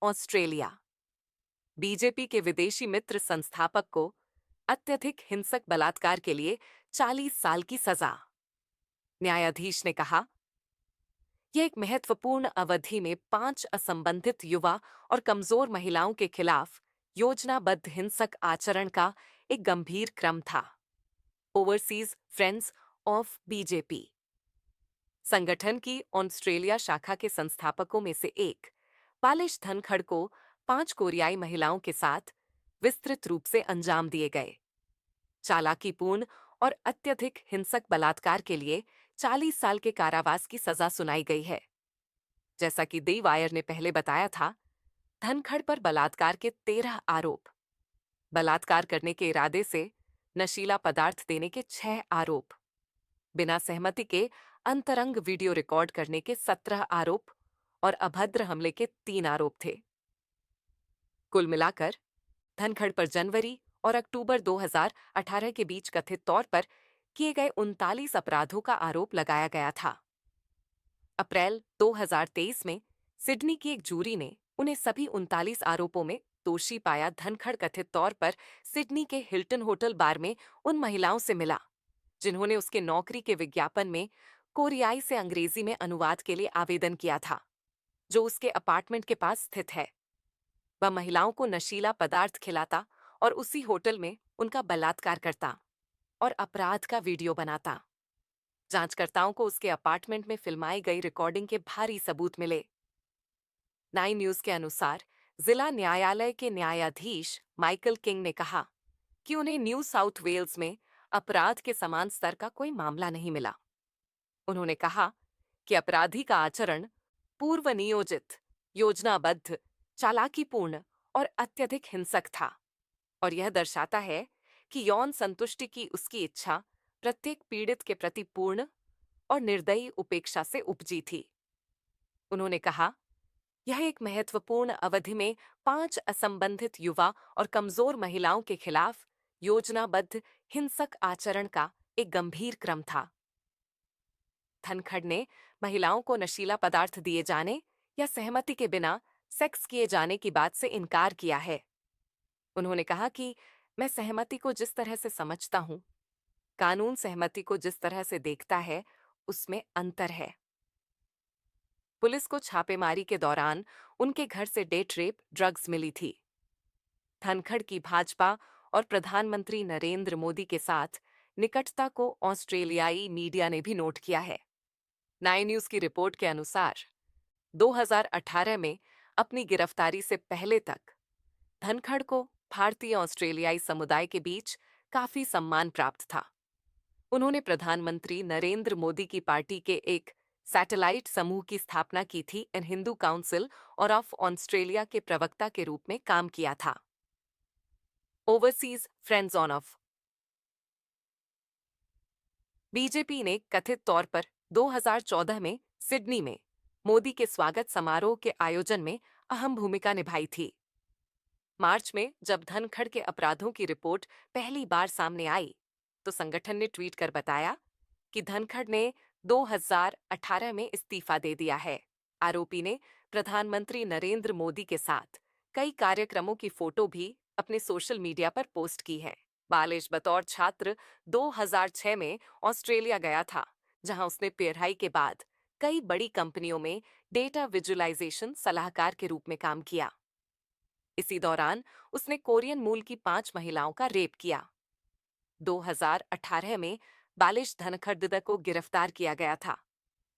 Australia. BJP के विदेशी मित्र संस्थापक को अत्यधिक हिंसक बलात्कार के लिए 40 साल की सजा। न्यायाधीश ने कहा, यह एक महत्वपूर्ण अवधि में 5 असंबंधित युवा और कमजोर महिलाओं के खिलाफ योजनाबद्ध हिंसक आचरण का एक गंभीर क्रम था। ओवरसीज फ्रेंड्स ऑफ बीजेपी संगठन की ऑस्ट्रेलिया शाखा के संस्थापकों में से एक बालिश धनखड़ को 5 कोरियाई महिलाओं के साथ विस्तृत रूप से अंजाम दिए गए चालाकीपूर्ण और अत्यधिक हिंसक बलात्कार के लिए 40 साल के कारावास की सजा सुनाई गई है। जैसा कि दी वायर ने पहले बताया था, धनखड़ पर बलात्कार के 13 आरोप, बलात्कार करने के इरादे से नशीला पदार्थ देने के 6 आरोप, बिना सहमति के अंतरंग वीडियो रिकॉर्ड करने के 17 आरोप और अभद्र हमले के 3 आरोप थे। कुल मिलाकर धनखड़ पर जनवरी और अक्टूबर 2018 के बीच कथित तौर पर किए गए 39 अपराधों का आरोप लगाया गया था। अप्रैल 2023 में सिडनी की एक जूरी ने उन्हें सभी 39 आरोपों में दोषी पाया। धनखड़ कथित तौर पर सिडनी के हिल्टन होटल बार में उन महिलाओं से मिला जिन्होंने उसके नौकरी के विज्ञापन में कोरियाई से अंग्रेजी में अनुवाद के लिए आवेदन किया था, जो उसके अपार्टमेंट के पास स्थित है। वह महिलाओं को नशीला पदार्थ खिलाता और उसी होटल में उनका बलात्कार करता और अपराध का वीडियो बनाता। जांचकर्ताओं को उसके अपार्टमेंट में फिल्माई गई रिकॉर्डिंग के भारी सबूत मिले। 9 न्यूज के अनुसार जिला न्यायालय के न्यायाधीश माइकल किंग ने कहा कि उन्हें न्यू साउथ वेल्स में अपराध के समान स्तर का कोई मामला नहीं मिला। उन्होंने कहा कि अपराधी का आचरण पूर्व नियोजित, योजनाबद्ध, चालाकीपूर्ण और अत्यधिक हिंसक था और यह दर्शाता है कि यौन संतुष्टि की उसकी इच्छा प्रत्येक पीड़ित के प्रति पूर्ण और निर्दयी उपेक्षा से उपजी थी। उन्होंने कहा, यह एक महत्वपूर्ण अवधि में 5 असंबंधित युवा और कमजोर महिलाओं के खिलाफ योजनाबद्ध हिंसक आचरण का एक गंभीर क्रम था। धनखड़ ने महिलाओं को नशीला पदार्थ दिए जाने या सहमति के बिना सेक्स किए जाने की बात से इनकार किया है। उन्होंने कहा कि मैं सहमति को जिस तरह से समझता हूं, कानून सहमति को जिस तरह से देखता है, उसमें अंतर है। पुलिस को छापेमारी के दौरान उनके घर से डेट रेप ड्रग्स मिली थी। धनखड़ की भाजपा और प्रधानमंत्री नरेंद्र मोदी के साथ निकटता को ऑस्ट्रेलियाई मीडिया ने भी नोट किया है। 9 न्यूज की रिपोर्ट के अनुसार 2018 में अपनी गिरफ्तारी से पहले तक धनखड़ को भारतीय ऑस्ट्रेलियाई समुदाय के बीच काफी सम्मान प्राप्त था। उन्होंने प्रधानमंत्री नरेंद्र मोदी की पार्टी के एक सैटेलाइट समूह की स्थापना की थी इन हिंदू काउंसिल और ऑफ ऑस्ट्रेलिया के प्रवक्ता के रूप में काम किया था। Overseas friends on off BJP ने कथित तौर पर 2014 में सिडनी में मोदी के स्वागत समारोह के आयोजन में अहम भूमिका निभाई थी। मार्च में जब धनखड़ के अपराधों की रिपोर्ट पहली बार सामने आई, तो संगठन ने ट्वीट कर बताया कि धनखड़ ने 2018 में इस्तीफा दे दिया है। आरोपी ने प्रधानमंत्री नरेंद्र मोदी के साथ कई कार्यक्रमों की फोटो भी अपने सोशल मीडिया पर पोस्ट की है। बालिश बतौर छात्र 2006 में ऑस्ट्रेलिया गया था, जहां उसने पढ़ाई के बाद कई बड़ी कंपनियों में डेटा विजुअलाइजेशन सलाहकार के रूप में काम किया। इसी दौरान उसने कोरियन मूल की 5 महिलाओं का रेप किया। 2018 में बालिश धनखड़ को गिरफ्तार किया गया था।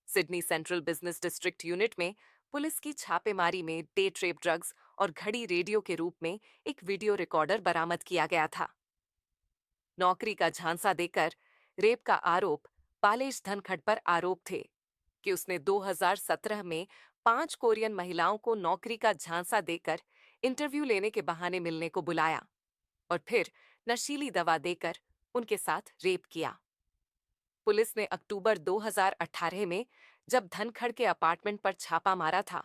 Sydney central business district unit में पुलिस की छापेमारी में डेट रेप ड्रग्स और घड़ी रेडियो के रूप में एक वीडियो रिकॉर्डर बरामद किया गया था। नौकरी का झांसा देकर रेप का आरोप बालिश धनखड़ पर आरोप थे कि उसने 2017 में 5 कोरियन महिलाओं को नौकरी का झांसा देकर इंटरव्यू लेने के बहाने मिलने को बुलाया और फिर नशीली दवा देकर उनके साथ रेप किया। पुलिस ने अक्टूबर 2018 में जब धनखड़ के अपार्टमेंट पर छापा मारा था,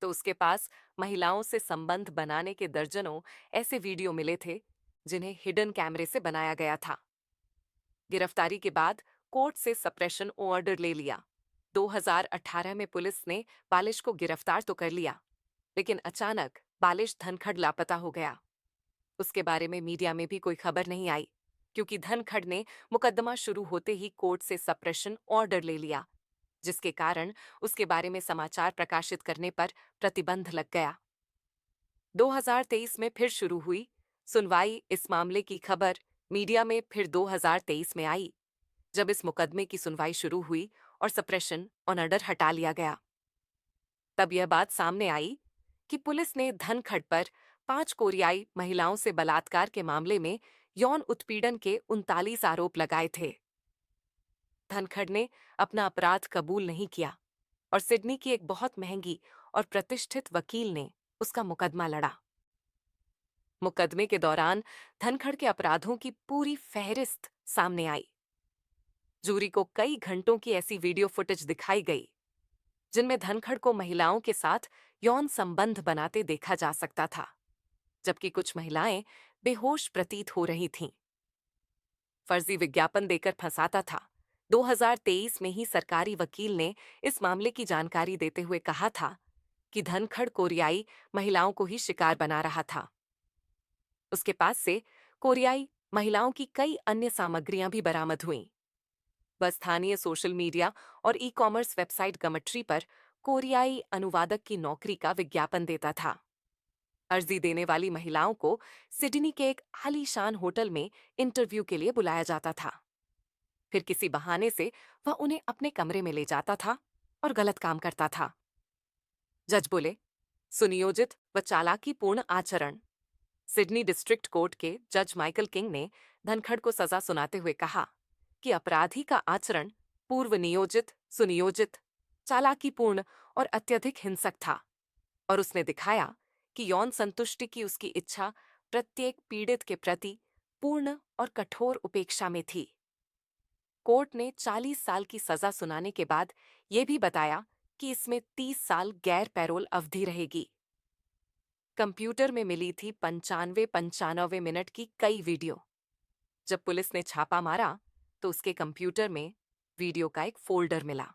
तो उसके पास महिलाओं से संबंध बनाने के दर्जनों ऐसे वीडियो मिले थे जिन्हें हिडन कैमरे से बनाया गया था। गिरफ्तारी के बाद कोर्ट से सप्रेशन ऑर्डर ले लिया। 2018 में पुलिस ने बालिश को गिरफ्तार तो कर लिया, लेकिन अचानक बालिश धनखड़ लापता हो गया। उसके बारे में मीडिया में भी कोई खबर नहीं आई, क्योंकि धनखड़ ने मुकदमा शुरू होते ही कोर्ट से सप्रेशन ऑर्डर ले लिया, जिसके कारण उसके बारे में समाचार प्रकाशित करने पर प्रतिबंध लग गया। 2023 में फिर शुरू हुई सुनवाई। इस मामले की खबर मीडिया में फिर 2023 में आई, जब इस मुकदमे की सुनवाई शुरू हुई और सप्रेशन ऑर्डर हटा लिया गया। तब यह बात सामने आई कि पुलिस ने धनखड़ पर 5 कोरियाई महिलाओं से बलात्कार के मामले में यौन उत्पीड़न के 39 आरोप लगाए थे। धनखड़ ने अपना अपराध कबूल नहीं किया और सिडनी की एक बहुत महंगी और प्रतिष्ठित वकील ने उसका मुकदमा लड़ा। मुकदमे के दौरान धनखड़ के अपराधों की पूरी फहरिस्त सामने आई। जूरी को कई घंटों की ऐसी वीडियो फुटेज दिखाई गई जिनमें धनखड़ को महिलाओं के साथ यौन संबंध बनाते देखा जा सकता था, जबकि कुछ महिलाएं बेहोश प्रतीत हो रही थीं। फर्जी विज्ञापन देकर फंसाता था। 2023 में ही सरकारी वकील ने इस मामले की जानकारी देते हुए कहा था कि धनखड़ कोरियाई महिलाओं को ही शिकार बना रहा था। उसके पास से कोरियाई महिलाओं की कई अन्य सामग्रियां भी बरामद हुईं। वह स्थानीय सोशल मीडिया और ई कॉमर्स वेबसाइट गमट्री पर कोरियाई अनुवादक की नौकरी का विज्ञापन देता था। अर्जी देने वाली महिलाओं को सिडनी के एक आलीशान होटल में इंटरव्यू के लिए बुलाया जाता था। फिर किसी बहाने से वह उन्हें अपने कमरे में ले जाता था और गलत काम करता था। जज बोले, सुनियोजित व चालाकीपूर्ण आचरण। सिडनी डिस्ट्रिक्ट कोर्ट के जज माइकल किंग ने धनखड़ को सजा सुनाते हुए कहा कि अपराधी का आचरण पूर्व नियोजित, सुनियोजित, चालाकीपूर्ण और अत्यधिक हिंसक था और उसने दिखाया कि यौन संतुष्टि की उसकी इच्छा प्रत्येक पीड़ित के प्रति पूर्ण और कठोर उपेक्षा में थी। कोर्ट ने 40 साल की सजा सुनाने के बाद यह भी बताया कि इसमें 30 साल गैर पैरोल अवधि रहेगी। कंप्यूटर में मिली थी 95 मिनट की कई वीडियो। जब पुलिस ने छापा मारा तो उसके कंप्यूटर में वीडियो का एक फोल्डर मिला।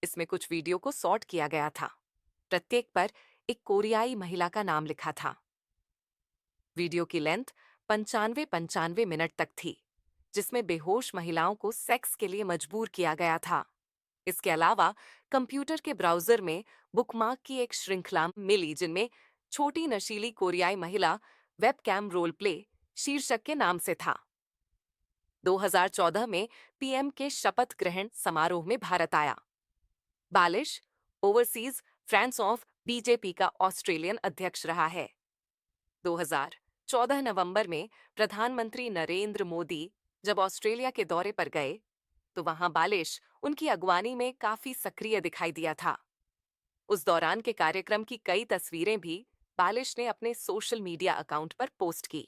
इसमें कुछ वीडियो को सॉर्ट किया गया था। प्रत्येक पर एक कोरियाई महिला का नाम लिखा था। वीडियो की लेंथ 95 मिनट तक थी, जिसमें बेहोश महिलाओं को सेक्स के लिए मजबूर किया गया था। इसके अलावा कंप्यूटर के ब्राउजर में बुकमार्क की एक श्रृंखला मिली, जिनमें छोटी नशीली कोरियाई महिला वेबकैम रोल प्ले शीर्षक के नाम से था। 2014 में पीएम के शपथ ग्रहण समारोह में भारत आया। बालिश ओवरसीज फ्रांस ऑफ बीजेपी का ऑस्ट्रेलियन अध्यक्ष रहा है। 2014 नवंबर में प्रधानमंत्री नरेंद्र मोदी जब ऑस्ट्रेलिया के दौरे पर गए तो वहां बालिश उनकी अगवानी में काफी सक्रिय दिखाई दिया था। उस दौरान के कार्यक्रम की कई तस्वीरें भी बालिश ने अपने सोशल मीडिया अकाउंट पर पोस्ट की।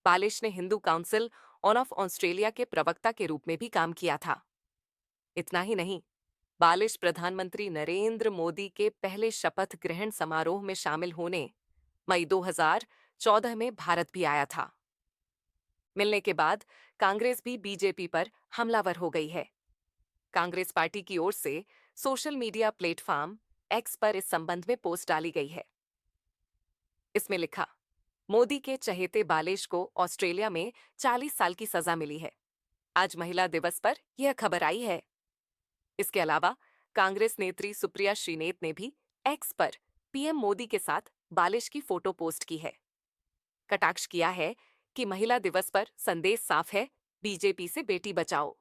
बालिश ने हिंदू काउंसिल ऑफ ऑस्ट्रेलिया के प्रवक्ता के रूप में भी काम किया था। इतना ही नहीं, बालिश प्रधानमंत्री नरेंद्र मोदी के पहले शपथ ग्रहण समारोह में शामिल होने मई 2014 में भारत भी आया था। मिलने के बाद कांग्रेस भी बीजेपी पर हमलावर हो गई है। कांग्रेस पार्टी की ओर से सोशल मीडिया प्लेटफॉर्म एक्स पर इस संबंध में पोस्ट डाली गई है। इसमें लिखा, मोदी के चहेते बालिश को ऑस्ट्रेलिया में 40 साल की सजा मिली है। आज महिला दिवस पर यह खबर आई है। इसके अलावा कांग्रेस नेत्री सुप्रिया श्रीनेत ने भी एक्स पर पीएम मोदी के साथ बालिश की फोटो पोस्ट की है। कटाक्ष किया है कि महिला दिवस पर संदेश साफ है, बीजेपी से बेटी बचाओ।